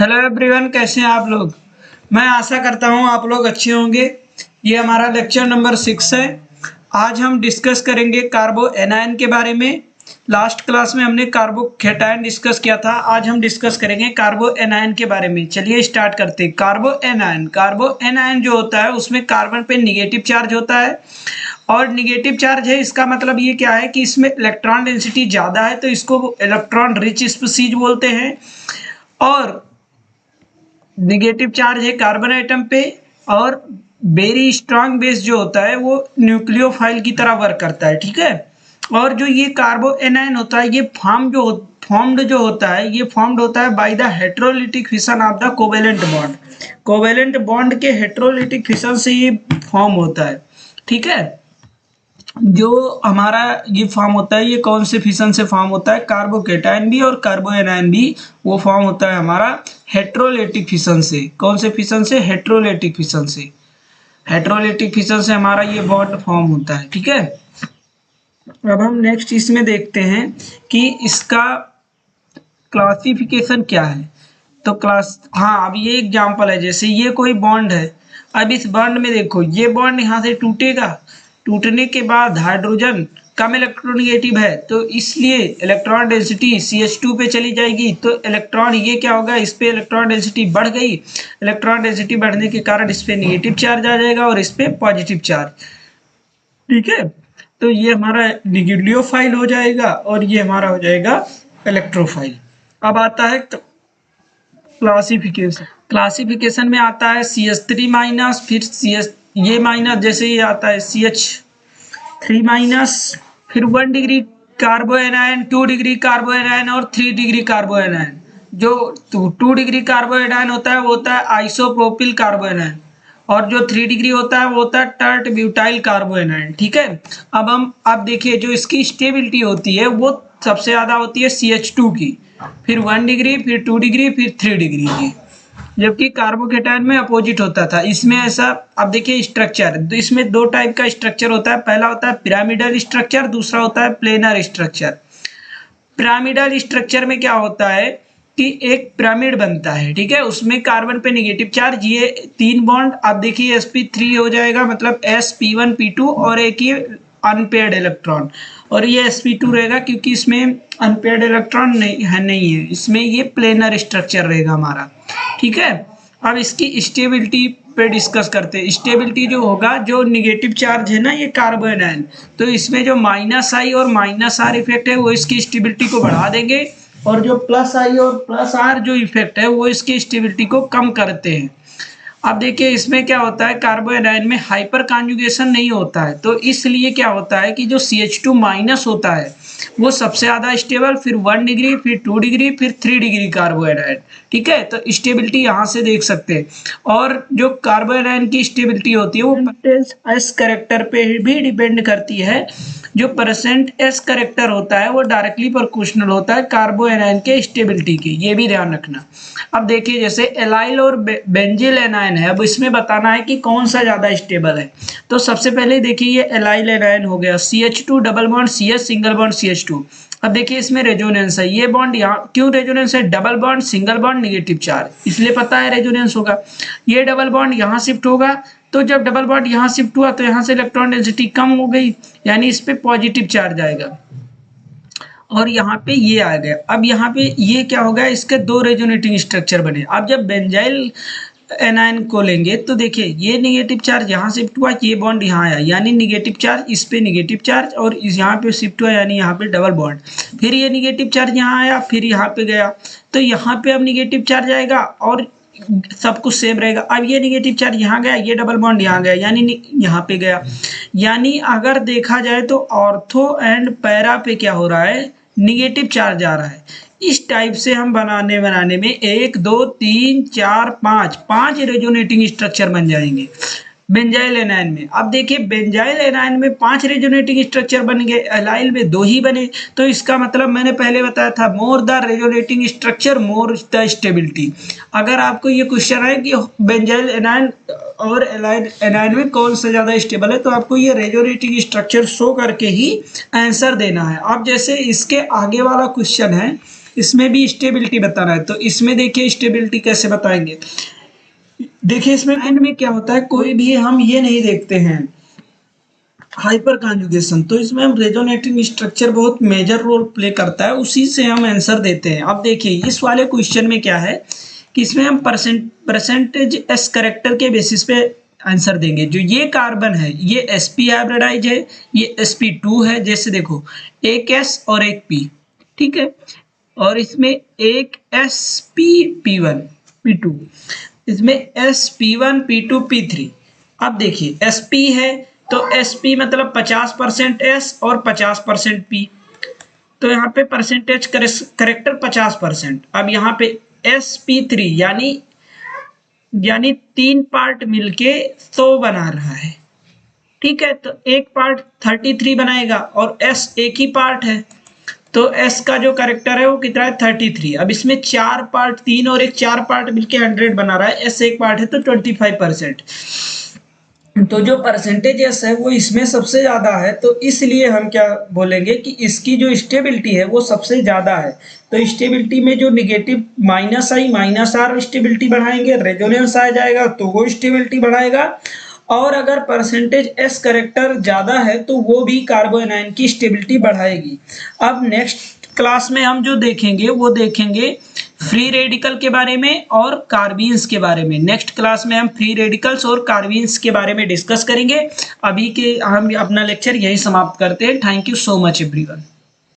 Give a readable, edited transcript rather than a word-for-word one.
Hello everyone, कैसे हैं आप लोग। मैं आशा करता हूं आप लोग अच्छे होंगे। ये हमारा लेक्चर नंबर 6 है। आज हम डिस्कस करेंगे कार्बो एनायन के बारे में। लास्ट क्लास में हमने कार्बो कैटायन डिस्कस किया था। आज हम डिस्कस करेंगे कार्बो एनायन के बारे में। चलिए स्टार्ट करते हैं। कार्बो एनायन जो होता है उसमें कार्बन पे निगेटिव चार्ज होता है और निगेटिव चार्ज है। इसका मतलब ये क्या है कि इसमें इलेक्ट्रॉन डेंसिटी ज़्यादा है, तो इसको इलेक्ट्रॉन रिच स्पीसीज बोलते हैं। और निगेटिव चार्ज है कार्बन आइटम पे और वेरी स्ट्रांग बेस जो होता है वो न्यूक्लियोफाइल की तरह वर्क करता है। ठीक है। और जो ये कार्बो एनायन होता है ये फॉर्म्ड जो होता है ये फॉर्म्ड होता है by the heterolytic fission of the covalent bond. Covalent bond के हेटेरोलिटिक फिशन से ये फॉर्म होता है। ठीक है। जो हमारा ये फॉर्म होता है ये कौन से फिशन से फॉर्म होता है, कार्बोकेटायन भी और कार्बो एनायन भी वो फॉर्म होता है हमारा हेटेरोलिटिक फिशन से। कौन से फिशन से? हेटेरोलिटिक फिशन से। हेटेरोलिटिक फिशन से हमारा ये बॉन्ड फॉर्म होता है। ठीक है। अब हम नेक्स्ट इसमें देखते हैं कि इसका क्लासिफिकेशन क्या है। तो अब ये एग्जांपल है, जैसे ये कोई बॉन्ड है। अब इस बॉन्ड में देखो, ये बॉन्ड यहाँ से टूटेगा, टूटने के बाद हाइड्रोजन कम इलेक्ट्रोनेगेटिव है तो इसलिए इलेक्ट्रॉन डेंसिटी CH2 पे चली जाएगी। तो इलेक्ट्रॉन ये क्या होगा, इस पे इलेक्ट्रॉन डेंसिटी बढ़ गई। इलेक्ट्रॉन डेंसिटी बढ़ने के कारण इस पे नेगेटिव चार्ज आ जाएगा और इस पे पॉजिटिव चार्ज। ठीक है। तो ये हमारा न्यूक्लियोफाइल हो जाएगा और ये हमारा हो जाएगा इलेक्ट्रोफाइल। अब आता है क्लासिफिकेशन में आता है CH3 माइनस, फिर ये माइनस, जैसे ये आता है CH3 माइनस, फिर 1 डिग्री कार्बो एनायन, 2 डिग्री कार्बो एनायन और 3 डिग्री कार्बो एनायन। जो 2 डिग्री कार्बो एनायन होता है वो होता है आइसोप्रोपिल कार्बो एनायन और जो 3 डिग्री होता है वो होता है टर्ट ब्यूटाइल कार्बो एनायन। ठीक है। अब देखिए जो इसकी स्टेबिलिटी होती है वो सबसे ज्यादा होती है CH2 की, फिर 1 डिग्री, फिर 2 डिग्री, फिर 3 डिग्री की। जबकि कार्बोकेटायन में अपोजिट होता था। इसमें ऐसा, अब देखिए स्ट्रक्चर, तो इसमें दो टाइप का स्ट्रक्चर होता है। पहला होता है पिरामिडल स्ट्रक्चर, दूसरा होता है प्लेनर स्ट्रक्चर। पिरामिडल स्ट्रक्चर में क्या होता है कि एक पिरामिड बनता है। ठीक है। उसमें कार्बन पे नेगेटिव चार्ज, ये 3 बॉन्ड, आप देखिए sp3 हो जाएगा, मतलब sp1p2 और एक ये अनपेयर्ड इलेक्ट्रॉन, और ये sp2 रहेगा क्योंकि इसमें अनपेयर्ड इलेक्ट्रॉन नहीं है। इसमें ये प्लेनर स्ट्रक्चर रहेगा हमारा। ठीक है। अब इसकी स्टेबिलिटी पे डिस्कस करते हैं। स्टेबिलिटी जो होगा, जो निगेटिव चार्ज है ना ये कार्बो एनायन, तो इसमें जो -I और -R इफेक्ट है वो इसकी स्टेबिलिटी को बढ़ा देंगे और जो +I और +R जो इफेक्ट है वो इसकी स्टेबिलिटी को कम करते हैं। अब देखिए इसमें क्या होता है, कार्बो एनायन में हाइपर कॉन्जुगेशन नहीं होता है, तो इसलिए क्या होता है कि जो CH2 माइनस होता है वो सबसे ज्यादा स्टेबल, फिर 1 डिग्री, फिर 2 डिग्री, फिर 3 डिग्री कार्बो एनायन। ठीक है। तो स्टेबिलिटी यहाँ से देख सकते हैं। और जो कार्बो एनायन की स्टेबिलिटी होती है वो S कैरेक्टर पे भी डिपेंड करती है। जो %S कैरेक्टर होता है वो डायरेक्टली प्रोपोर्शनल होता है कार्बो एनायन के स्टेबिलिटी की, ये भी ध्यान रखना। अब देखिए जैसे एलाइल और बेंजील एनायन है, अब इसमें बताना है कि कौन सा ज्यादा स्टेबल है। तो सबसे पहले देखिए ये एलाइल एनायन हो गया, CH2 double bond CH single bond CH2। अब देखिए इसमें रेजोनेंस है, ये बॉन्ड यहाँ क्यों रेजोनेंस है, double bond single bond negative charge, इसलिए पता है रेजोनेंस होगा। ये डबल बॉन्ड यहाँ शिफ्ट होगा, तो जब डबल बॉन्ड यहाँ शिफ्ट हुआ तो यहाँ से इलेक्ट्रॉन डेंसिटी कम हो गई, यानी इस पे पॉजिटिव चार्ज आएगा और यहाँ पे ये आ गया। अब यहाँ पे ये क्या होगा, इसके 2 रेजोनेटिंग स्ट्रक्चर बने। अब जब बेंजाइल एनायन को लेंगे तो देखिए ये नेगेटिव चार्ज यहाँ शिफ्ट हुआ, ये बॉन्ड यहाँ आया, यानी नेगेटिव चार्ज इस पे नेगेटिव चार्ज, और इस यहाँ पे शिफ्ट हुआ यानी यहाँ पे डबल बॉन्ड, फिर ये नेगेटिव चार्ज यहाँ आया, फिर यहाँ पे गया, तो यहाँ पे अब नेगेटिव चार्ज आएगा और सब कुछ सेम रहेगा। अब ये नेगेटिव चार्ज यहाँ गया, ये डबल बॉन्ड यहाँ गया, यानी यहाँ पे गया। यानी अगर देखा जाए तो ऑर्थो एंड पैरा पे क्या हो रहा है, निगेटिव चार्ज आ रहा है। इस टाइप से हम बनाने में 1 2 3 4 5 रेजोनेटिंग स्ट्रक्चर बन जाएंगे बेंजाइल एनायन में। अब देखिए बेंजाइल एनायन में 5 रेजोनेटिंग स्ट्रक्चर बन गए, एलाइल में 2 ही बने। तो इसका मतलब मैंने पहले बताया था, more the resonating structure more the stability. अगर आपको ये क्वेश्चन है कि बेंजाइल एनायन और एलाइल एनायन में कौन सा ज्यादा स्टेबल है, तो आपको ये रेजोनेटिंग स्ट्रक्चर शो करके ही आंसर देना है। अब जैसे इसके आगे वाला क्वेश्चन है इसमें भी स्टेबिलिटी बताना है। तो इसमें देखिए स्टेबिलिटी कैसे बताएंगे, देखिए इसमें एंड में क्या होता है, कोई भी हम ये नहीं देखते हैं हाइपर कॉन्जुगेशन, तो इसमें हम रेजोनेटिंग स्ट्रक्चर बहुत मेजर रोल प्ले करता है, उसी से हम आंसर देते हैं। अब देखिए इस वाले क्वेश्चन में क्या है कि इसमें हम परसेंटेज एस करेक्टर के बेसिस पे आंसर देंगे। जो ये कार्बन है ये sp हाइब्रिडाइज है, ये sp2 है, जैसे देखो एक s और एक p, ठीक है, और इसमें एक sp p1 इसमें sp1 p2 p3। अब देखिए sp है तो sp मतलब 50% s और 50% p, तो यहाँ पे परसेंटेज करेक्टर 50%। अब यहाँ पे sp3 यानी 3 पार्ट मिलके 100 बना रहा है, ठीक है, तो एक पार्ट 33 बनाएगा और s एक ही पार्ट है, तो s का जो करेक्टर है वो कितना है 33। अब इसमें 4 पार्ट 3 और एक 4 पार्ट मिलके 100 बना रहा है, s एक पार्ट है तो 25%। तो जो परसेंटेज एस है वो इसमें सबसे ज्यादा है, तो इसलिए हम क्या बोलेंगे कि इसकी जो स्टेबिलिटी है वो सबसे ज्यादा है। तो स्टेबिलिटी में जो negative minus I minus R stability बढ़ाएंगे, रेजोनेंस आ जाएगा तो वो स्टेबिलिटी बढ़ाएगा, और अगर परसेंटेज एस करेक्टर ज्यादा है तो वो भी कार्बोएनाइन की स्टेबिलिटी बढ़ाएगी। अब नेक्स्ट क्लास में हम जो देखेंगे वो देखेंगे फ्री रेडिकल के बारे में और कार्बीन्स के बारे में। नेक्स्ट क्लास में हम फ्री रेडिकल्स और कार्बीन्स के बारे में डिस्कस करेंगे। अभी के हम अपना लेक्चर यही समाप्त करते हैं। Thank you so much everyone.